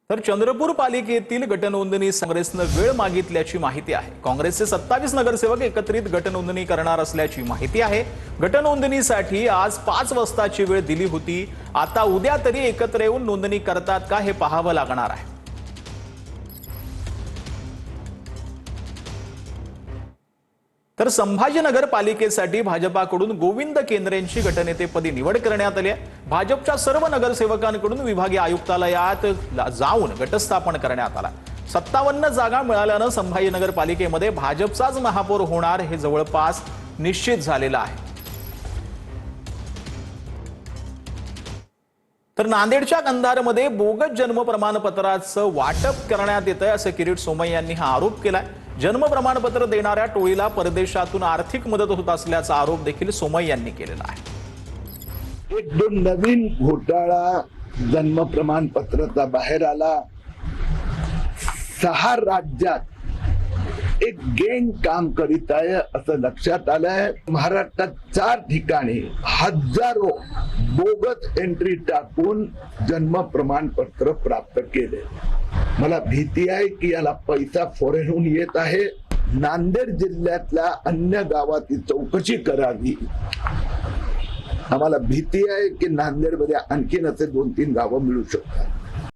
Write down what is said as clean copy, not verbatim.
तर चंद्रपूर पालिकेतील गटनोंदणी काँग्रेसनं वेळ मागितल्याची माहिती आहे। काँग्रेसचे 27 नगरसेवक एकत्रित गटनोंदणी करणार असल्याची माहिती आहे। गटनोंदणीसाठी आज 5 वाजताची वेळ दिली होती। आता उद्या तरी एकत्र येऊन नोंदणी करतात का हे पाहावं लागणार आहे। तर संभाजीनगर पालिकेसाठी भाजपाकडून गोविंद केंद्रेंची गटनेतेपदी निवड करण्यात आली आहे। भाजपच्या सर्व नगरसेवकांकडून विभागीय आयुक्तालयात जाऊन गटस्थापन करण्यात आला। 57 जागा मिळाल्यानं संभाजीनगर पालिकेमध्ये भाजपचाच महापौर होणार हे जवळपास निश्चित झालेलं आहे। तर नांदेडच्या कंधारमध्ये बोगस जन्म प्रमाणपत्राचं वाटप करण्यात येतंय असं किरीट सोमय्या यांनी हा आरोप केलाय। जन्म प्रमाणपत्र देणाऱ्या टोळीला परदेशातून आर्थिक मदत होत असल्याचा आरोप देखील सोमय्या यांनी केलेला आहे। एक दोन नवीन घोटाळा जन्म प्रमाणपत्राचा बाहेर आला। 6 राज्यात एक गँग काम करीत आहे असं लक्षात आलंय। महाराष्ट्रात 4 ठिकाणी हजारो बोगस एंट्री टाकून जन्म प्रमाणपत्र प्राप्त केले। मला भीती आहे की याला पैसा फॉरेनहून येत आहे। नांदेड जिल्ह्यातल्या अन्य गावाची चौकशी करावी। आम्हाला भीती आहे की नांदेडमध्ये आणखीन असे 2-3 गावं मिळू शकतात।